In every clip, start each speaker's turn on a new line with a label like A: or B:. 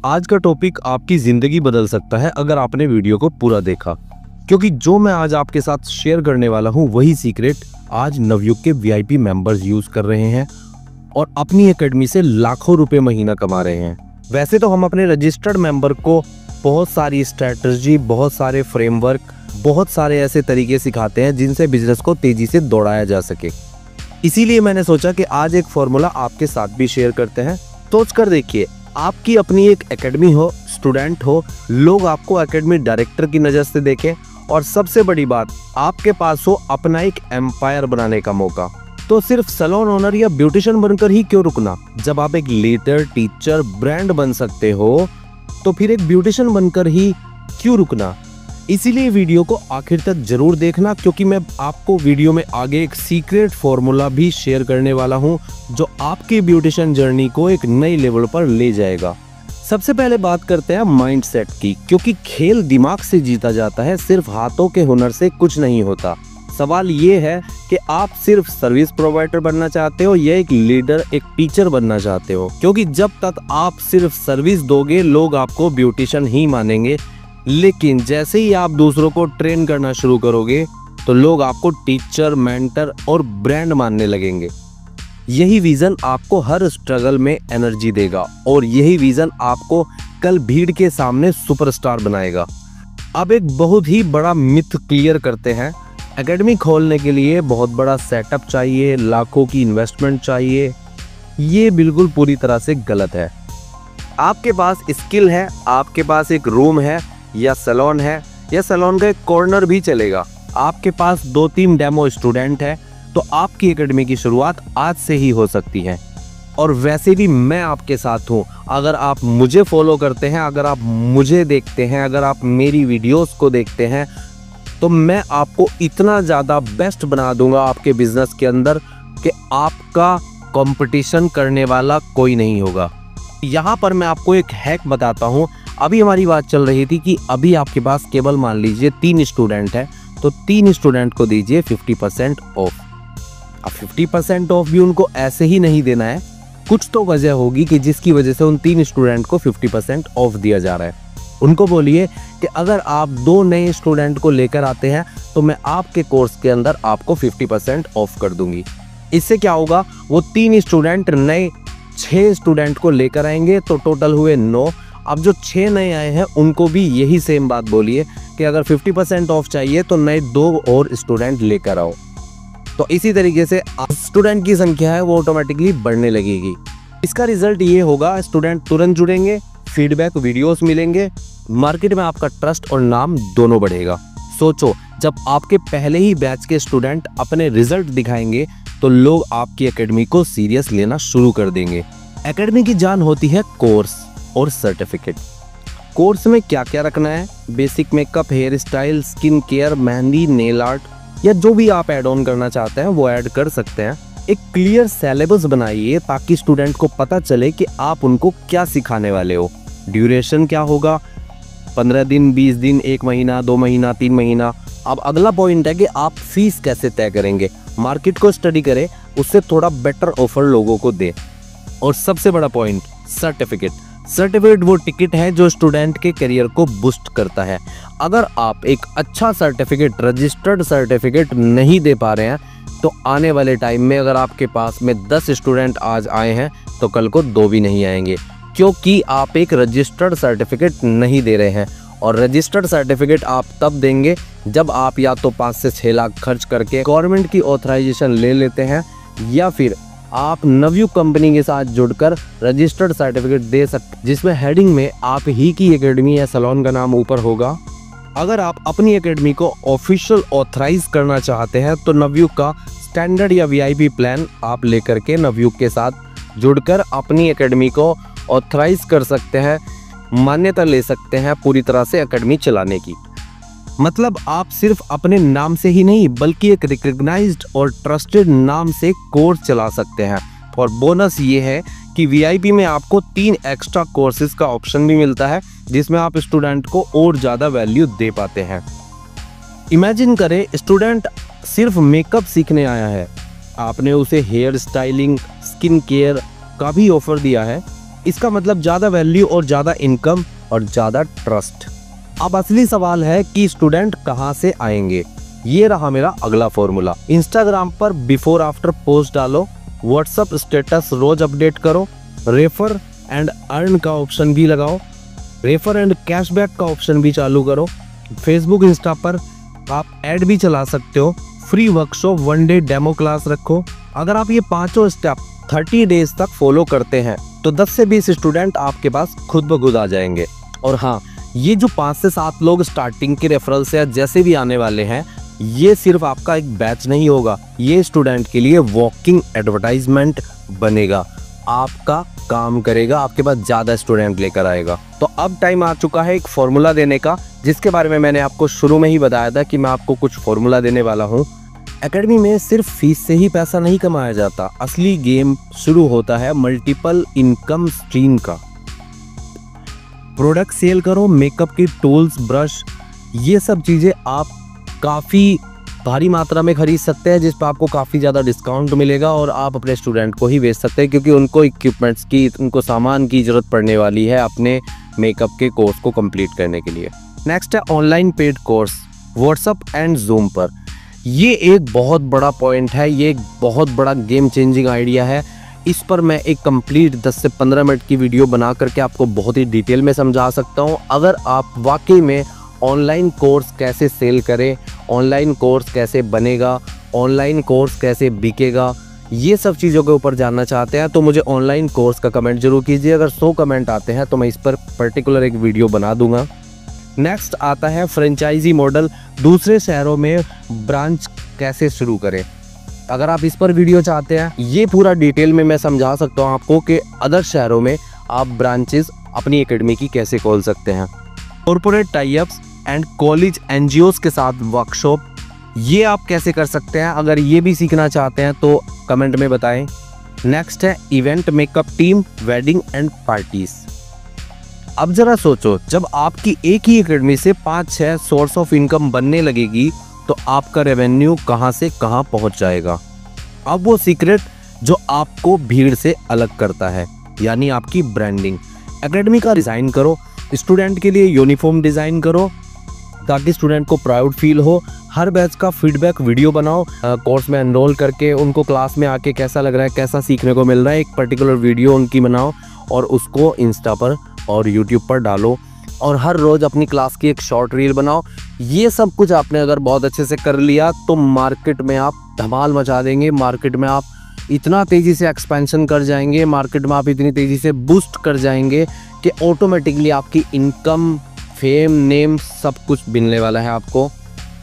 A: आज का टॉपिक आपकी जिंदगी बदल सकता है अगर आपने वीडियो को पूरा देखा, क्योंकि जो मैं आज आपके साथ शेयर करने वाला हूं वही सीक्रेट आज नवयुग के वीआईपी मेंबर्स यूज कर रहे हैं और अपनी एकेडमी से लाखों रुपए महीना कमा रहे हैं। वैसे तो हम अपने रजिस्टर्ड मेंबर को बहुत सारी स्ट्रेटजी, बहुत सारे फ्रेमवर्क, बहुत सारे ऐसे तरीके सिखाते हैं जिनसे बिजनेस को तेजी से दौड़ाया जा सके। इसीलिए मैंने सोचा कि आज एक फॉर्मूला आपके साथ भी शेयर करते हैं। सोच कर देखिए, आपकी अपनी एक एकेडमी हो, स्टूडेंट हो, लोग आपको एकेडमी डायरेक्टर की नज़र से देखें और सबसे बड़ी बात, आपके पास हो अपना एक एम्पायर बनाने का मौका। तो सिर्फ सैलून ओनर या ब्यूटिशियन बनकर ही क्यों रुकना? जब आप एक लीडर, टीचर, ब्रांड बन सकते हो तो फिर एक ब्यूटिशियन बनकर ही क्यों रुकना? इसीलिए वीडियो को आखिर तक जरूर देखना, क्योंकि मैं आपको वीडियो में आगे एक सीक्रेट फॉर्मूला भी शेयर करने वाला हूं जो आपकी ब्यूटिशियन जर्नी को एक नई लेवल पर ले जाएगा। सबसे पहले बात करते हैं माइंडसेट की, क्योंकि खेल दिमाग से जीता जाता है, सिर्फ हाथों के हुनर से कुछ नहीं होता। सवाल ये है कि आप सिर्फ सर्विस प्रोवाइडर बनना चाहते हो या एक लीडर, एक टीचर बनना चाहते हो? क्योंकि जब तक आप सिर्फ सर्विस दोगे लोग आपको ब्यूटिशियन ही मानेंगे, लेकिन जैसे ही आप दूसरों को ट्रेन करना शुरू करोगे तो लोग आपको टीचर, मेंटर और ब्रांड मानने लगेंगे। यही विजन आपको हर स्ट्रगल में एनर्जी देगा और यही विजन आपको कल भीड़ के सामने सुपरस्टार बनाएगा। अब एक बहुत ही बड़ा मिथ क्लियर करते हैं। एकेडमी खोलने के लिए बहुत बड़ा सेटअप चाहिए, लाखों की इन्वेस्टमेंट चाहिए। ये बिल्कुल पूरी तरह से गलत है। आपके पास स्किल है, आपके पास एक रूम है या सैलून है या सैलून का एक कॉर्नर भी चलेगा, आपके पास 2-3 डेमो स्टूडेंट है, तो आपकी एकेडमी की शुरुआत आज से ही हो सकती है। और वैसे भी मैं आपके साथ हूँ। अगर आप मुझे फॉलो करते हैं, अगर आप मुझे देखते हैं, अगर आप मेरी वीडियोस को देखते हैं, तो मैं आपको इतना ज़्यादा बेस्ट बना दूंगा आपके बिजनेस के अंदर कि आपका कंपटीशन करने वाला कोई नहीं होगा। यहाँ पर मैं आपको एक हैक बताता हूँ। अभी हमारी बात चल रही थी कि अभी आपके पास केवल मान लीजिए 3 स्टूडेंट हैं, तो 3 स्टूडेंट को दीजिए 50% ऑफ। अब 50% ऑफ भी उनको ऐसे ही नहीं देना है, कुछ तो वजह होगी कि जिसकी वजह से उन 3 स्टूडेंट को 50% ऑफ दिया जा रहा है। उनको बोलिए कि अगर आप 2 नए स्टूडेंट को लेकर आते हैं तो मैं आपके कोर्स के अंदर आपको 50% ऑफ कर दूंगी। इससे क्या होगा, वो 3 स्टूडेंट नए 6 स्टूडेंट को लेकर आएंगे, तो टोटल हुए 9। अब जो 6 नए आए हैं उनको भी यही सेम बात बोलिए कि अगर 50% ऑफ चाहिए तो नए 2 और स्टूडेंट लेकर आओ। तो इसी तरीके से स्टूडेंट की संख्या है वो ऑटोमेटिकली बढ़ने लगेगी। इसका रिजल्ट ये होगा, स्टूडेंट तुरंत जुड़ेंगे, फीडबैक वीडियोस मिलेंगे, मार्केट में आपका ट्रस्ट और नाम दोनों बढ़ेगा। सोचो, जब आपके पहले ही बैच के स्टूडेंट अपने रिजल्ट दिखाएंगे तो लोग आपकी एकेडमी को सीरियस लेना शुरू कर देंगे। एकेडमी की जान होती है कोर्स और सर्टिफिकेट। कोर्स में क्या क्या रखना है? Basic makeup, hair style, skin care, mehndi, nail art या जो भी आप ऐड ऑन करना चाहते हैं वो ऐड कर सकते हैं। एक क्लियर सिलेबस बनाइए ताकि स्टूडेंट को पता चले कि आप उनको क्या सिखाने वाले हो। ड्यूरेशन क्या होगा? 15 दिन, 20 दिन, 1 महीना, 2 महीना, 3 महीना। अब अगला पॉइंट है कि आप फीस कैसे तय करेंगे। मार्केट को स्टडी करें, उससे थोड़ा बेटर ऑफर लोगों को दे। और सबसे बड़ा पॉइंट, सर्टिफिकेट। सर्टिफिकेट वो टिकट है जो स्टूडेंट के करियर को बूस्ट करता है। अगर आप एक अच्छा सर्टिफिकेट, रजिस्टर्ड सर्टिफिकेट नहीं दे पा रहे हैं तो आने वाले टाइम में अगर आपके पास में 10 स्टूडेंट आज आए हैं तो कल को 2 भी नहीं आएंगे, क्योंकि आप एक रजिस्टर्ड सर्टिफिकेट नहीं दे रहे हैं। और रजिस्टर्ड सर्टिफिकेट आप तब देंगे जब आप या तो 5 से 6 लाख खर्च करके गवर्नमेंट की ऑथराइजेशन ले लेते हैं, या फिर आप नवयुग कंपनी के साथ जुड़कर रजिस्टर्ड सर्टिफिकेट दे सकते, जिसमें हेडिंग में आप ही की एकेडमी या सैलून का नाम ऊपर होगा। अगर आप अपनी एकेडमी को ऑफिशियल ऑथराइज करना चाहते हैं तो नवयुग का स्टैंडर्ड या वीआईपी प्लान आप लेकर के नवयुग के साथ जुड़कर अपनी एकेडमी को ऑथराइज कर सकते हैं, मान्यता ले सकते हैं पूरी तरह से एकेडमी चलाने की। मतलब आप सिर्फ अपने नाम से ही नहीं बल्कि एक रिकॉग्नाइज्ड और ट्रस्टेड नाम से कोर्स चला सकते हैं। और बोनस ये है कि वीआईपी में आपको 3 एक्स्ट्रा कोर्सेज का ऑप्शन भी मिलता है, जिसमें आप स्टूडेंट को और ज़्यादा वैल्यू दे पाते हैं। इमेजिन करें, स्टूडेंट सिर्फ मेकअप सीखने आया है, आपने उसे हेयर स्टाइलिंग, स्किन केयर का भी ऑफर दिया है, इसका मतलब ज़्यादा वैल्यू और ज़्यादा इनकम और ज़्यादा ट्रस्ट। अब असली सवाल है कि स्टूडेंट कहाँ से आएंगे। ये रहा मेरा अगला फॉर्मूला। इंस्टाग्राम पर बिफोर आफ्टर पोस्ट डालो, व्हाट्सएप स्टेटस रोज अपडेट करो, रेफर एंड अर्न का ऑप्शन भी लगाओ, रेफर एंड कैशबैक का ऑप्शन भी चालू करो, फेसबुक इंस्टा पर आप ऐड भी चला सकते हो, free workshop 1 day demo class रखो। अगर आप ये पांचों स्टेप 30 डेज तक फॉलो करते हैं तो 10 से 20 स्टूडेंट आपके पास खुद ब खुद आ जाएंगे। और हाँ, ये जो 5 से 7 लोग स्टार्टिंग के रेफरल से जैसे भी आने वाले हैं, ये सिर्फ आपका एक बैच नहीं होगा, ये स्टूडेंट के लिए वॉकिंग एडवर्टाइजमेंट बनेगा, आपका काम करेगा, आपके पास ज़्यादा स्टूडेंट लेकर आएगा। तो अब टाइम आ चुका है एक फॉर्मूला देने का, जिसके बारे में मैंने आपको शुरू में ही बताया था कि मैं आपको कुछ फॉर्मूला देने वाला हूँ। एकेडमी में सिर्फ फीस से ही पैसा नहीं कमाया जाता, असली गेम शुरू होता है मल्टीपल इनकम स्ट्रीम का। प्रोडक्ट सेल करो, मेकअप की टूल्स, ब्रश, ये सब चीज़ें आप काफ़ी भारी मात्रा में खरीद सकते हैं, जिस पर आपको काफ़ी ज़्यादा डिस्काउंट मिलेगा और आप अपने स्टूडेंट को ही बेच सकते हैं, क्योंकि उनको इक्विपमेंट्स की, उनको सामान की ज़रूरत पड़ने वाली है अपने मेकअप के कोर्स को कंप्लीट करने के लिए। नेक्स्ट है online paid course WhatsApp and zoom पर। ये एक बहुत बड़ा पॉइंट है, ये एक बहुत बड़ा गेम चेंजिंग आइडिया है। इस पर मैं एक कंप्लीट 10 से 15 मिनट की वीडियो बना करके आपको बहुत ही डिटेल में समझा सकता हूँ। अगर आप वाकई में ऑनलाइन कोर्स कैसे सेल करें, ऑनलाइन कोर्स कैसे बनेगा, ऑनलाइन कोर्स कैसे बिकेगा, ये सब चीज़ों के ऊपर जानना चाहते हैं तो मुझे ऑनलाइन कोर्स का कमेंट जरूर कीजिए। अगर 100 कमेंट आते हैं तो मैं इस पर पर्टिकुलर एक वीडियो बना दूंगा। नेक्स्ट आता है फ्रेंचाइजी मॉडल, दूसरे शहरों में ब्रांच कैसे शुरू करें। अगर आप इस पर वीडियो चाहते हैं, ये पूरा डिटेल में मैं समझा सकता हूँ आपको कि अदर शहरों में आप ब्रांचेस अपनी एकेडमी की कैसे खोल सकते हैं। Corporate tie ups and college NGOs के साथ वर्कशॉप, ये आप कैसे कर सकते हैं। अगर ये भी सीखना चाहते हैं तो कमेंट में बताएं। नेक्स्ट है event makeup team, wedding and parties. अब जरा सोचो, जब आपकी एक ही एकेडमी से 5-6 सोर्स ऑफ इनकम बनने लगेगी तो आपका रेवेन्यू कहां से कहां पहुंच जाएगा। अब वो सीक्रेट जो आपको भीड़ से अलग करता है, यानी आपकी ब्रांडिंग। एकेडमी का डिज़ाइन करो, स्टूडेंट के लिए यूनिफॉर्म डिज़ाइन करो ताकि स्टूडेंट को प्राउड फील हो। हर बैच का फीडबैक वीडियो बनाओ, कोर्स में एनरोल करके उनको क्लास में आके कैसा लग रहा है, कैसा सीखने को मिल रहा है, एक पर्टिकुलर वीडियो उनकी बनाओ और उसको इंस्टा पर और यूट्यूब पर डालो। और हर रोज़ अपनी क्लास की एक शॉर्ट रील बनाओ। ये सब कुछ आपने अगर बहुत अच्छे से कर लिया तो मार्केट में आप धमाल मचा देंगे। मार्केट में आप इतना तेज़ी से एक्सपेंशन कर जाएंगे, मार्केट में आप इतनी तेज़ी से बूस्ट कर जाएंगे कि ऑटोमेटिकली आपकी इनकम, फेम, नेम सब कुछ मिलने वाला है आपको।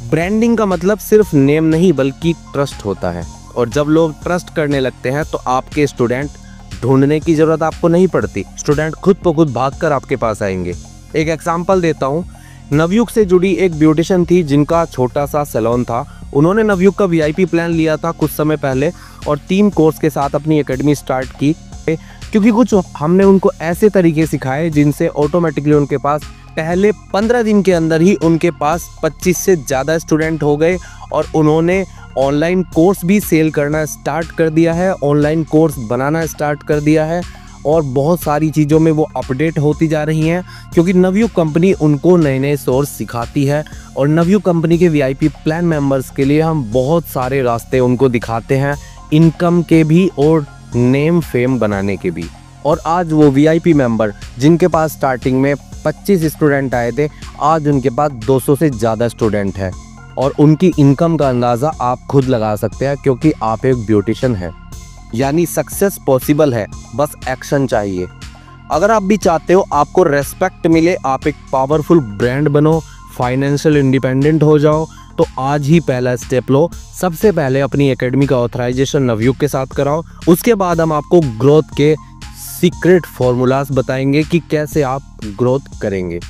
A: ब्रांडिंग का मतलब सिर्फ नेम नहीं बल्कि ट्रस्ट होता है, और जब लोग ट्रस्ट करने लगते हैं तो आपके स्टूडेंट ढूंढने की ज़रूरत आपको नहीं पड़ती, स्टूडेंट खुद ब खुद भागकर आपके पास आएंगे। एक एग्जांपल देता हूँ, नवयुग से जुड़ी एक ब्यूटिशियन थी जिनका छोटा सा सैलून था। उन्होंने नवयुग का वीआईपी प्लान लिया था कुछ समय पहले और 3 कोर्स के साथ अपनी एकेडमी स्टार्ट की, क्योंकि कुछ हमने उनको ऐसे तरीके सिखाए जिनसे ऑटोमेटिकली उनके पास पहले 15 दिन के अंदर ही उनके पास 25 से ज़्यादा स्टूडेंट हो गए और उन्होंने ऑनलाइन कोर्स भी सेल करना स्टार्ट कर दिया है, ऑनलाइन कोर्स बनाना स्टार्ट कर दिया है और बहुत सारी चीज़ों में वो अपडेट होती जा रही हैं, क्योंकि नवयुग कंपनी उनको नए नए सोर्स सिखाती है। और नवयुग कंपनी के वीआईपी प्लान मेंबर्स के लिए हम बहुत सारे रास्ते उनको दिखाते हैं, इनकम के भी और नेम फेम बनाने के भी। और आज वो वीआईपी मेंबर जिनके पास स्टार्टिंग में 25 स्टूडेंट आए थे, आज उनके पास 200 से ज़्यादा स्टूडेंट है और उनकी इनकम का अंदाज़ा आप खुद लगा सकते हैं, क्योंकि आप एक ब्यूटिशियन हैं। यानी सक्सेस पॉसिबल है, बस एक्शन चाहिए। अगर आप भी चाहते हो आपको रेस्पेक्ट मिले, आप एक पावरफुल ब्रांड बनो, फाइनेंशियल इंडिपेंडेंट हो जाओ, तो आज ही पहला स्टेप लो। सबसे पहले अपनी एकेडमी का ऑथराइजेशन नवयुग के साथ कराओ, उसके बाद हम आपको ग्रोथ के सीक्रेट फॉर्मूलाज बताएंगे कि कैसे आप ग्रोथ करेंगे।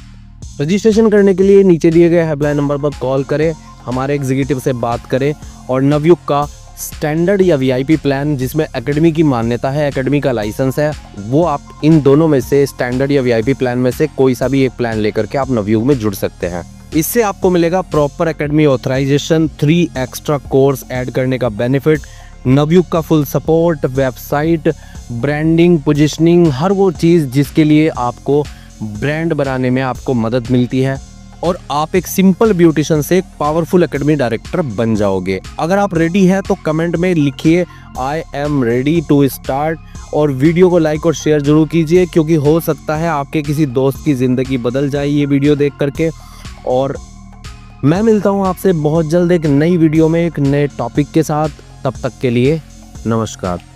A: रजिस्ट्रेशन करने के लिए नीचे दिए गए हेल्पलाइन नंबर पर कॉल करें, हमारे एग्जीक्यूटिव से बात करें और नवयुग का स्टैंडर्ड या वीआईपी प्लान जिसमें एकेडमी की मान्यता है, एकेडमी का लाइसेंस है, वो आप इन दोनों में से, स्टैंडर्ड या वीआईपी प्लान में से कोई सा भी एक प्लान लेकर के आप नवयुग में जुड़ सकते हैं। इससे आपको मिलेगा proper academy authorization, 3 extra course add करने का बेनिफिट, नवयुग का full support, website, branding, positioning, हर वो चीज़ जिसके लिए आपको ब्रांड बनाने में आपको मदद मिलती है और आप एक सिंपल ब्यूटिशियन से एक पावरफुल एकेडमी डायरेक्टर बन जाओगे। अगर आप रेडी हैं तो कमेंट में लिखिए I am ready to start और वीडियो को लाइक और शेयर जरूर कीजिए, क्योंकि हो सकता है आपके किसी दोस्त की ज़िंदगी बदल जाए ये वीडियो देख करके। और मैं मिलता हूँ आपसे बहुत जल्द एक नई वीडियो में एक नए टॉपिक के साथ। तब तक के लिए नमस्कार।